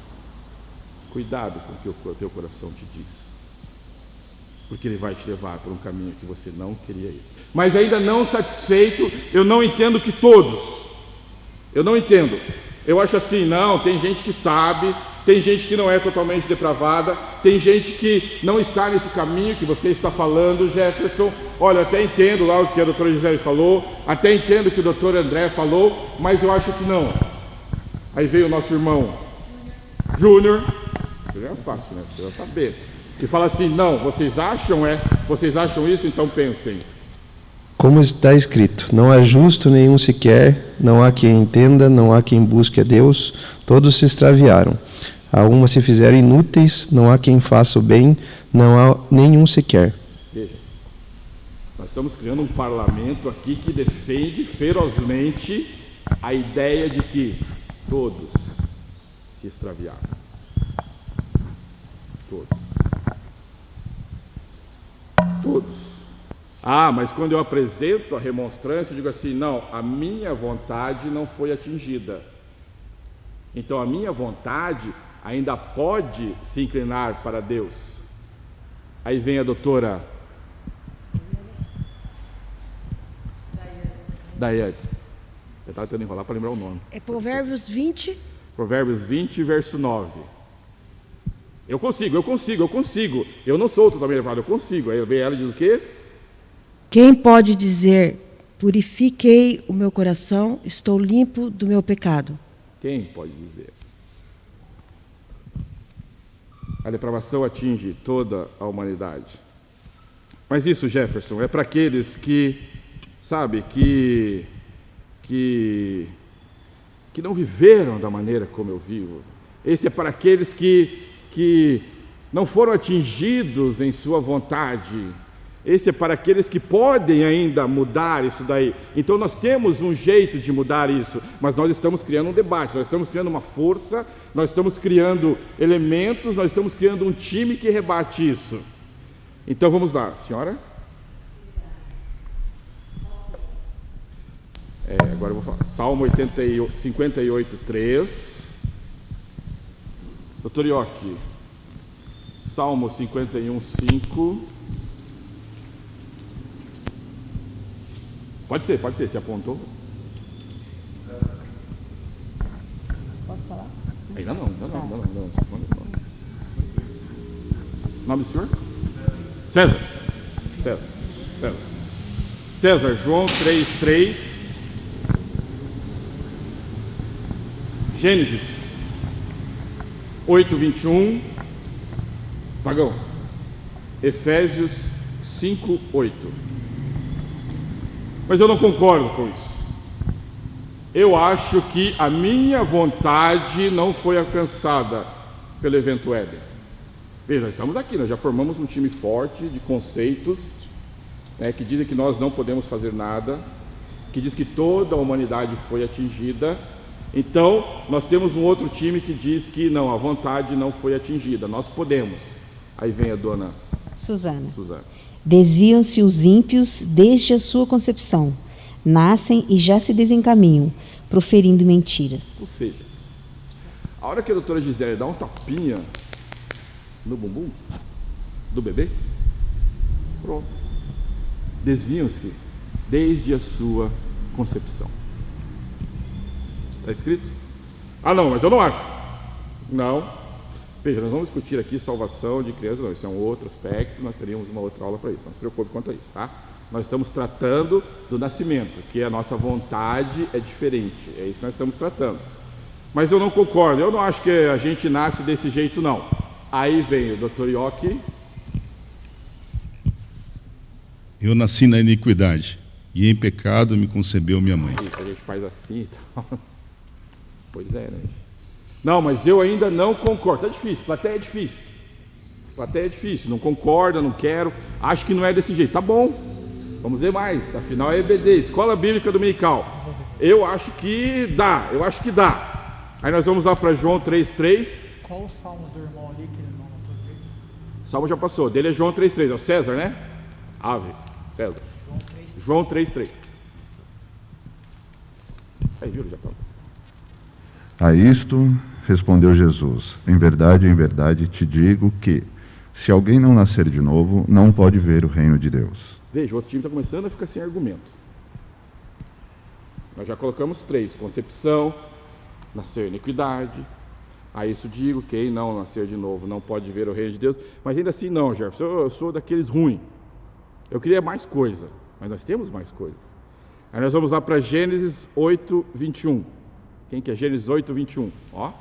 Cuidado com o que o teu coração te diz, porque ele vai te levar por um caminho que você não queria ir. Mas ainda não satisfeito, eu não entendo que todos, eu não entendo Eu acho assim, não, tem gente que sabe, tem gente que não é totalmente depravada, tem gente que não está nesse caminho que você está falando, Jefferson. Olha, eu até entendo lá o que a doutora Gisele falou, até entendo o que o doutor André falou, mas eu acho que não. Aí veio o nosso irmão Júnior, é fácil, né? Precisa saber. E fala assim, não, vocês acham isso? Então pensem. Como está escrito, não há justo nenhum sequer, não há quem entenda, não há quem busque a Deus, todos se extraviaram. Algumas se fizeram inúteis, não há quem faça o bem, não há nenhum sequer. Veja, nós estamos criando um parlamento aqui que defende ferozmente a ideia de que todos se extraviaram. Todos. Ah, mas quando eu apresento a remonstrância, eu digo assim, não, a minha vontade não foi atingida. Então a minha vontade ainda pode se inclinar para Deus. Aí vem a doutora Daiane. Eu estava tentando enrolar para lembrar o nome. É Provérbios 20. Provérbios 20, verso 9. Eu consigo. Eu não sou totalmente depravado, eu consigo. Aí vem ela e diz o quê? Quem pode dizer, purifiquei o meu coração, estou limpo do meu pecado? Quem pode dizer? A depravação atinge toda a humanidade. Mas isso, Jefferson, é para aqueles que, sabe, que não viveram da maneira como eu vivo. Esse é para aqueles que não foram atingidos em sua vontade. Esse é para aqueles que podem ainda mudar isso daí. Então nós temos um jeito de mudar isso, mas nós estamos criando um debate, nós estamos criando uma força, nós estamos criando elementos, nós estamos criando um time que rebate isso. Então vamos lá, senhora. Agora eu vou falar. Salmo 58, 3. Doutor Ioki. Salmo 51, 5. Pode ser, se apontou. Posso falar? Ainda não. Nome do senhor? César, João 3:3. Gênesis 8:21. Pagão. Efésios 5:8. Mas eu não concordo com isso. Eu acho que a minha vontade não foi alcançada pelo evento Éden. Veja, nós estamos aqui, nós já formamos um time forte de conceitos, né, que dizem que nós não podemos fazer nada, que diz que toda a humanidade foi atingida. Então, nós temos um outro time que diz que não, a vontade não foi atingida, nós podemos. Aí vem a dona Suzana. Desviam-se os ímpios desde a sua concepção, nascem e já se desencaminham, proferindo mentiras. Ou seja, a hora que a doutora Gisele dá um tapinha no bumbum do bebê, pronto. Desviam-se desde a sua concepção. Está escrito? Ah, não, mas eu não acho. Não. Veja, nós vamos discutir aqui salvação de crianças, não, isso é um outro aspecto, nós teríamos uma outra aula para isso, não se preocupe quanto a isso, tá? Nós estamos tratando do nascimento, que a nossa vontade é diferente, é isso que nós estamos tratando. Mas eu não concordo, eu não acho que a gente nasce desse jeito, não. Aí vem o doutor Ioki. Eu nasci na iniquidade, e em pecado me concebeu minha mãe. Isso, a gente faz assim e tal. Pois é, né? Não, mas eu ainda não concordo. Está difícil, plateia é difícil. Plateia é difícil, não concorda, não quero. Acho que não é desse jeito. Tá bom, vamos ver mais. Afinal é EBD, Escola Bíblica Dominical. Eu acho que dá, Aí nós vamos lá para João 3:3. Qual o salmo do irmão ali que ele não notou dele? O salmo já passou, dele é João 3:3, é o César, né? Ave, César. João 3:3. Aí, viu, já falou. A isto respondeu Jesus: em verdade te digo que, se alguém não nascer de novo, não pode ver o reino de Deus. Veja, o outro time está começando a ficar sem argumento. Nós já colocamos 3, concepção, nasceu em iniquidade. A isso digo, quem não nascer de novo não pode ver o reino de Deus. Mas ainda assim não, Jefferson, eu sou daqueles ruins. Eu queria mais coisa, mas nós temos mais coisas. Aí nós vamos lá para Gênesis 8, 21. Quem que é Gênesis 8, 21? Ó.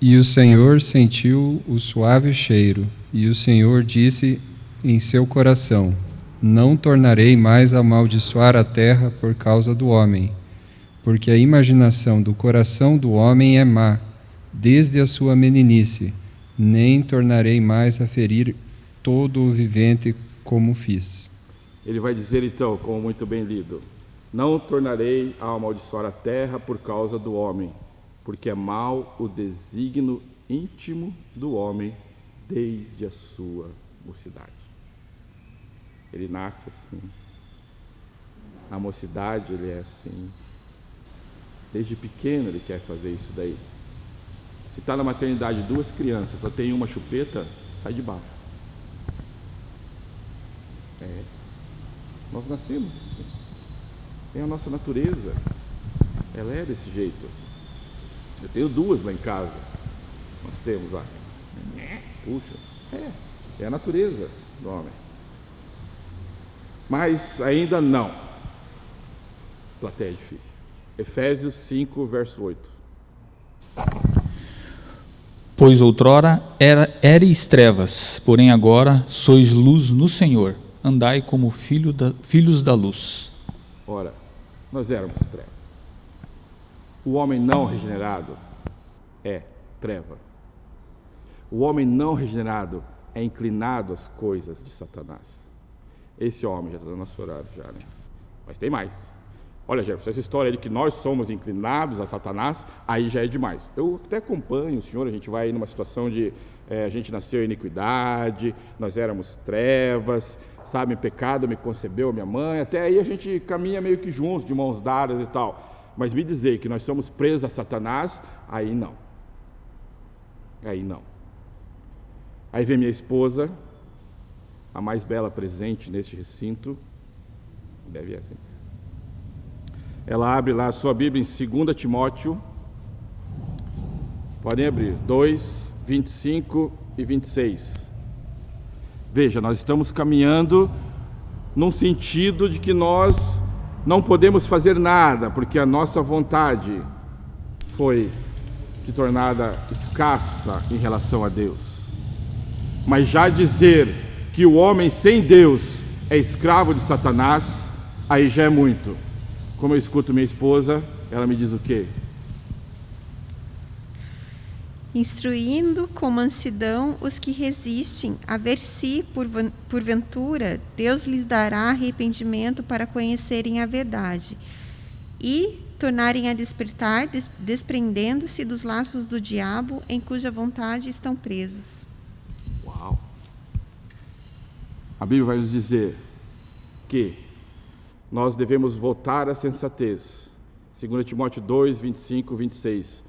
E o Senhor sentiu o suave cheiro, e o Senhor disse em seu coração: não tornarei mais a amaldiçoar a terra por causa do homem, porque a imaginação do coração do homem é má, desde a sua meninice, nem tornarei mais a ferir todo o vivente como fiz. Ele vai dizer então, como muito bem lido: não tornarei a amaldiçoar a terra por causa do homem, porque é mau o desígnio íntimo do homem desde a sua mocidade. Ele nasce assim. Na mocidade ele é assim. Desde pequeno ele quer fazer isso daí. Se está na maternidade 2 crianças, só tem uma chupeta, sai de baixo. Nós nascemos assim. É a nossa natureza. Ela é desse jeito. Eu tenho 2 lá em casa. Nós temos lá. Puxa, é a natureza do homem. Mas ainda não. Plateia difícil. Efésios 5, verso 8. Pois outrora erais trevas, porém agora sois luz no Senhor. Andai como filhos da luz. Ora, nós éramos trevas. O homem não regenerado é treva. O homem não regenerado é inclinado às coisas de Satanás. Esse homem já está no nosso horário já, né? Mas tem mais. Olha, Jefferson, essa história de que nós somos inclinados a Satanás, aí já é demais. Eu até acompanho o senhor, a gente vai numa situação de a gente nasceu em iniquidade, nós éramos trevas, sabe, em pecado me concebeu a minha mãe, até aí a gente caminha meio que juntos, de mãos dadas e tal. Mas me dizer que nós somos presos a Satanás, aí não. Aí não. Aí vem minha esposa, a mais bela presente neste recinto, deve ser assim. Ela abre lá a sua Bíblia em 2 Timóteo, podem abrir, 2, 25 e 26. Veja, nós estamos caminhando num sentido de que nós não podemos fazer nada, porque a nossa vontade foi se tornada escassa em relação a Deus. Mas já dizer que o homem sem Deus é escravo de Satanás, aí já é muito. Como eu escuto minha esposa, ela me diz o quê? Instruindo com mansidão os que resistem, a ver se, porventura, Deus lhes dará arrependimento para conhecerem a verdade e tornarem a despertar, desprendendo-se dos laços do diabo, em cuja vontade estão presos. Uau! A Bíblia vai nos dizer que nós devemos voltar à sensatez. 2 Timóteo 2, 25, 26.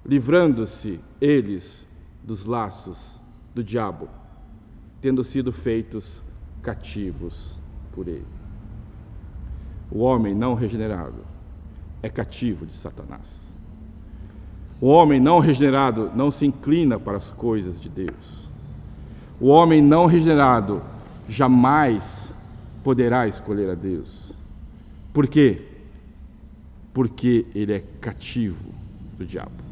Livrando-se eles dos laços do diabo, tendo sido feitos cativos por ele. O homem não regenerado é cativo de Satanás. O homem não regenerado não se inclina para as coisas de Deus. O homem não regenerado jamais poderá escolher a Deus. Por quê? Porque ele é cativo do diabo.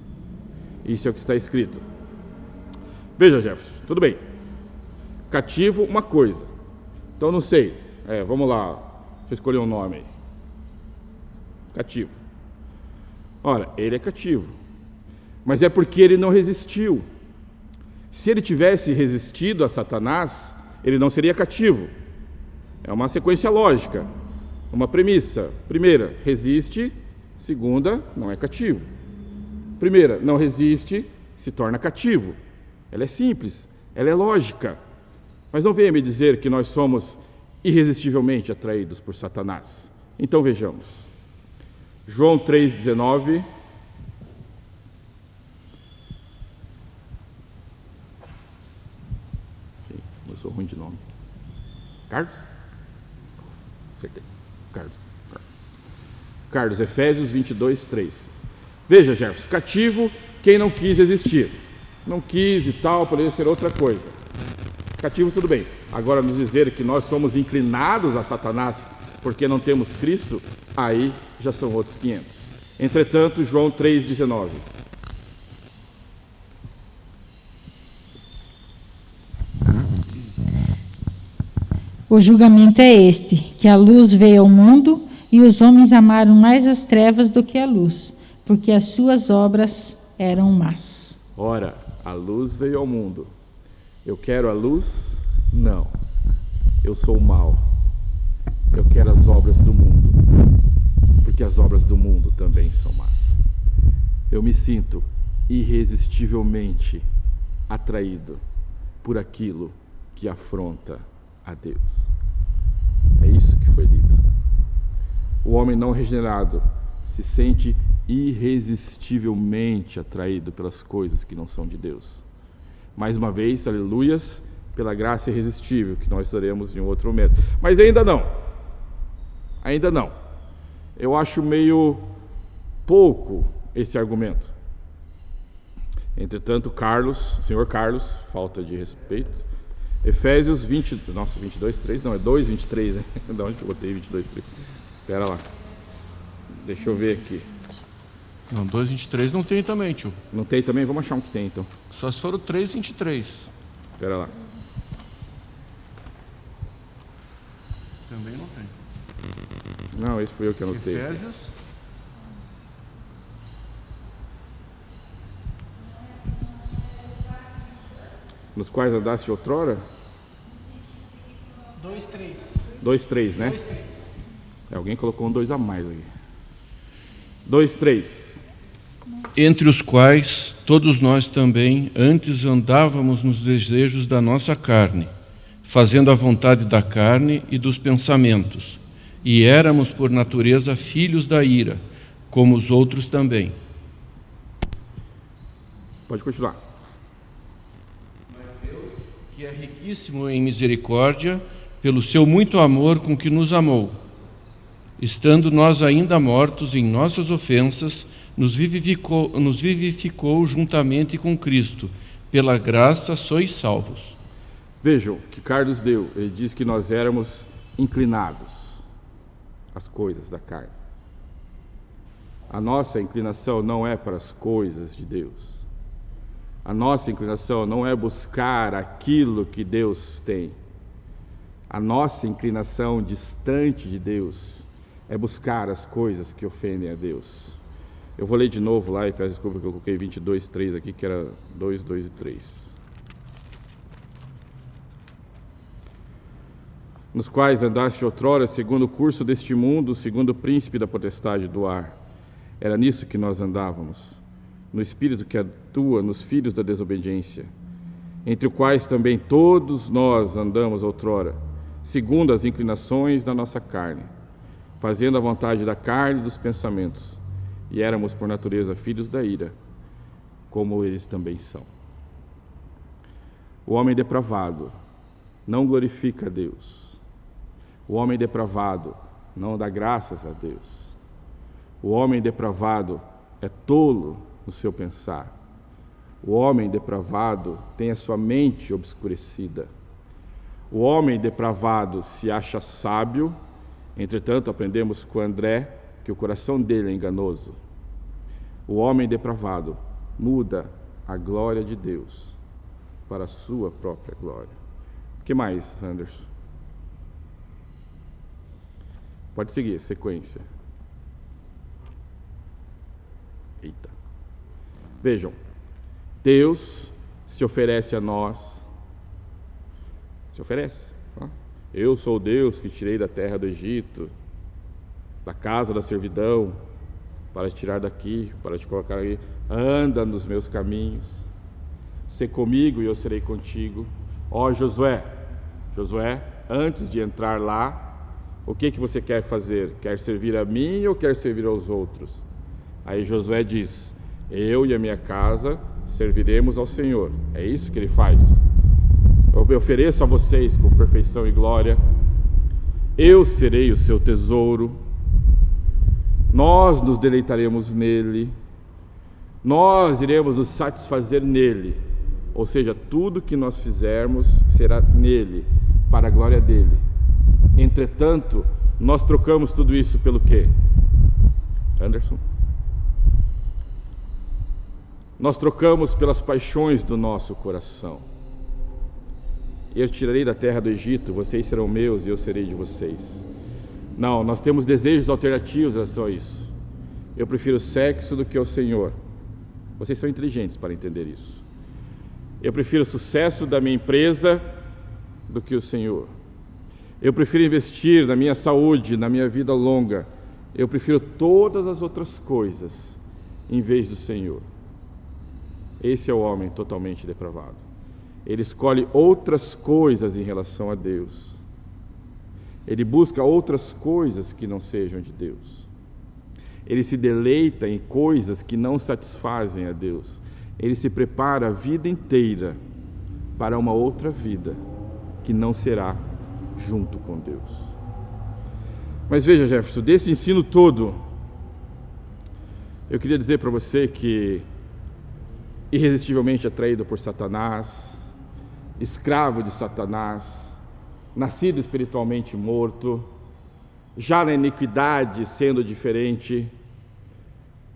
Isso é o que está escrito. Veja, Jefferson, tudo bem. Cativo, uma coisa. Então, não sei. Vamos lá. Deixa eu escolher um nome aí. Cativo. Ora, ele é cativo. Mas é porque ele não resistiu. Se ele tivesse resistido a Satanás, ele não seria cativo. É uma sequência lógica. Uma premissa. Primeira, resiste. Segunda, não é cativo. Primeira, não resiste, se torna cativo. Ela é simples, ela é lógica. Mas não venha me dizer que nós somos irresistivelmente atraídos por Satanás. Então vejamos. João 3,19. Eu sou ruim de nome. Carlos? Acertei. Carlos, Efésios 22, 3. Veja, Jefferson, cativo quem não quis existir. Não quis e tal, poderia ser outra coisa. Cativo, tudo bem. Agora, nos dizer que nós somos inclinados a Satanás porque não temos Cristo, aí já são outros 500. Entretanto, João 3,19. O julgamento é este, que a luz veio ao mundo e os homens amaram mais as trevas do que a luz, porque as suas obras eram más. Ora, a luz veio ao mundo. Eu quero a luz? Não. Eu sou o mal. Eu quero as obras do mundo, porque as obras do mundo também são más. Eu me sinto irresistivelmente atraído por aquilo que afronta a Deus. É isso que foi dito. O homem não regenerado se sente irresistivelmente atraído pelas coisas que não são de Deus. Mais uma vez, aleluias, pela graça irresistível, que nós estaremos em outro momento. Mas ainda não. Ainda não. Eu acho meio pouco esse argumento. Entretanto, senhor Carlos, falta de respeito, Efésios 22, 3, não, é 2, 23, né? De onde que eu botei 22, 3? Espera lá. Deixa eu ver aqui. Não, 2, 23 não tem também, tio. Não tem também? Vamos achar um que tem, então. Só se for o 3, 23. Espera lá. Também não tem. Não, esse foi eu que anotei. Efésios. Nos quais andaste outrora? 2, 3. 2, 3, né? 2, 3. Alguém colocou um 2 a mais aqui. 2, 3. Entre os quais todos nós também antes andávamos nos desejos da nossa carne, fazendo a vontade da carne e dos pensamentos, e éramos por natureza filhos da ira, como os outros também. Pode continuar. Mas Deus, que é riquíssimo em misericórdia, pelo seu muito amor com que nos amou, estando nós ainda mortos em nossas ofensas, nos vivificou juntamente com Cristo. Pela graça sois salvos. Vejam que Carlos deu. Ele diz que nós éramos inclinados às coisas da carne. A nossa inclinação não é para as coisas de Deus. A nossa inclinação não é buscar aquilo que Deus tem. A nossa inclinação distante de Deus é buscar as coisas que ofendem a Deus. Eu vou ler de novo lá e peço desculpa que eu coloquei 22, 3 aqui, que era 2, 2 e 3. Nos quais andaste outrora, segundo o curso deste mundo, segundo o príncipe da potestade do ar. Era nisso que nós andávamos, no espírito que atua nos filhos da desobediência, entre os quais também todos nós andamos outrora, segundo as inclinações da nossa carne, fazendo a vontade da carne e dos pensamentos, e éramos por natureza filhos da ira, como eles também são. O homem depravado não glorifica a Deus. O homem depravado não dá graças a Deus. O homem depravado é tolo no seu pensar. O homem depravado tem a sua mente obscurecida. O homem depravado se acha sábio. Entretanto, aprendemos com André que o coração dele é enganoso. O homem depravado muda a glória de Deus para a sua própria glória. O que mais, Anderson? Pode seguir, sequência. Eita. Vejam, Deus se oferece a nós. Se oferece. Eu sou o Deus que tirei da terra do Egito, da casa da servidão, para te tirar daqui, para te colocar aí. Anda nos meus caminhos, sê comigo e eu serei contigo. Ó Josué, antes de entrar lá, o que você quer fazer? Quer servir a mim ou quer servir aos outros? Aí Josué diz, eu e a minha casa serviremos ao Senhor. É isso que ele faz. Eu me ofereço a vocês com perfeição e glória. Eu serei o seu tesouro. Nós nos deleitaremos nele. Nós iremos nos satisfazer nele, ou seja, tudo que nós fizermos será nele, para a glória dele. Entretanto, nós trocamos tudo isso pelo quê? Anderson? Nós trocamos pelas paixões do nosso coração. Eu tirarei da terra do Egito, vocês serão meus e eu serei de vocês. Não, nós temos desejos alternativos a só isso. Eu prefiro o sexo do que o Senhor. Vocês são inteligentes para entender isso. Eu prefiro o sucesso da minha empresa do que o Senhor. Eu prefiro investir na minha saúde, na minha vida longa. Eu prefiro todas as outras coisas em vez do Senhor. Esse é o homem totalmente depravado. Ele escolhe outras coisas em relação a Deus. Ele busca outras coisas que não sejam de Deus. Ele se deleita em coisas que não satisfazem a Deus. Ele se prepara a vida inteira para uma outra vida que não será junto com Deus. Mas veja, Jefferson, desse ensino todo, eu queria dizer para você que, irresistivelmente atraído por Satanás, escravo de Satanás, nascido espiritualmente morto, já na iniquidade sendo diferente,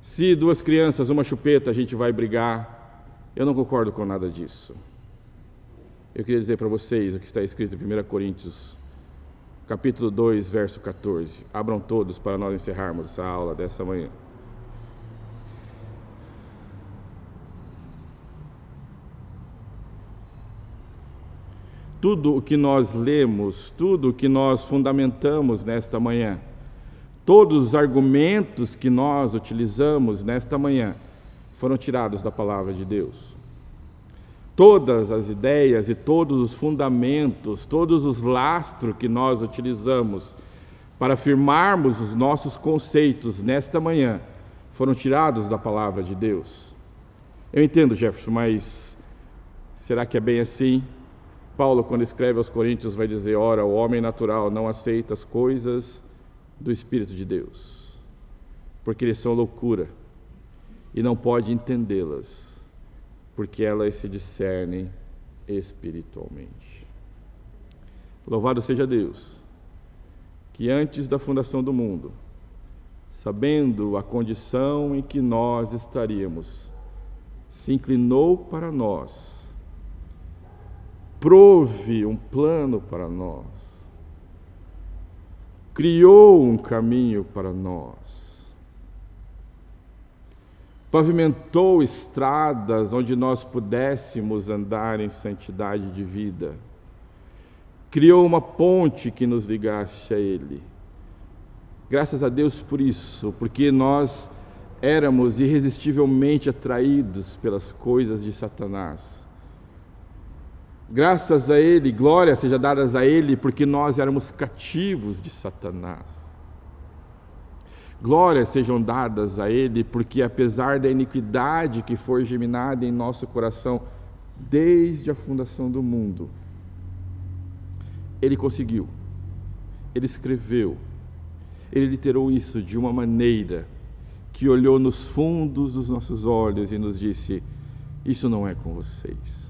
se duas crianças, uma chupeta, a gente vai brigar, eu não concordo com nada disso. Eu queria dizer para vocês o que está escrito em 1 Coríntios, capítulo 2, verso 14. Abram todos para nós encerrarmos essa aula dessa manhã. Tudo o que nós lemos, tudo o que nós fundamentamos nesta manhã, todos os argumentos que nós utilizamos nesta manhã foram tirados da palavra de Deus. Todas as ideias e todos os fundamentos, todos os lastros que nós utilizamos para afirmarmos os nossos conceitos nesta manhã foram tirados da palavra de Deus. Eu entendo, Jefferson, mas será que é bem assim? Paulo, quando escreve aos Coríntios, vai dizer: ora, o homem natural não aceita as coisas do Espírito de Deus, porque eles são loucura, e não pode entendê-las, porque elas se discernem espiritualmente. Louvado seja Deus, que antes da fundação do mundo, sabendo a condição em que nós estaríamos, se inclinou para nós, prove um plano para nós, criou um caminho para nós, pavimentou estradas onde nós pudéssemos andar em santidade de vida, criou uma ponte que nos ligasse a Ele. Graças a Deus por isso, porque nós éramos irresistivelmente atraídos pelas coisas de Satanás. Graças a Ele, glória seja dada a Ele, porque nós éramos cativos de Satanás. Glórias sejam dadas a Ele, porque apesar da iniquidade que foi geminada em nosso coração desde a fundação do mundo, Ele conseguiu, Ele escreveu, Ele literou isso de uma maneira que olhou nos fundos dos nossos olhos e nos disse: isso não é com vocês,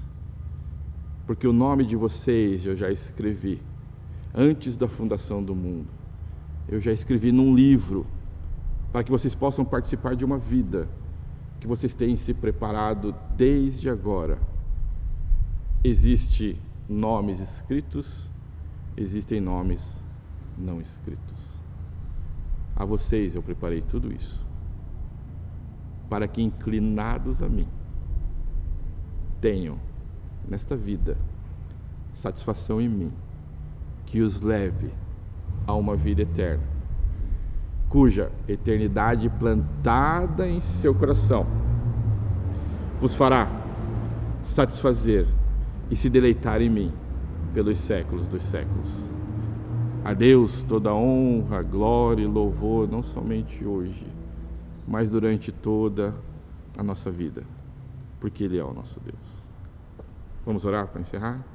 porque o nome de vocês eu já escrevi antes da fundação do mundo. Eu já escrevi num livro, para que vocês possam participar de uma vida que vocês têm se preparado desde agora. Existem nomes escritos, existem nomes não escritos. A vocês eu preparei tudo isso, para que, inclinados a mim, tenham nesta vida satisfação em mim, que os leve a uma vida eterna, cuja eternidade plantada em seu coração vos fará satisfazer e se deleitar em mim pelos séculos dos séculos. A Deus toda honra, glória e louvor, não somente hoje, mas durante toda a nossa vida, porque Ele é o nosso Deus. Vamos orar para encerrar?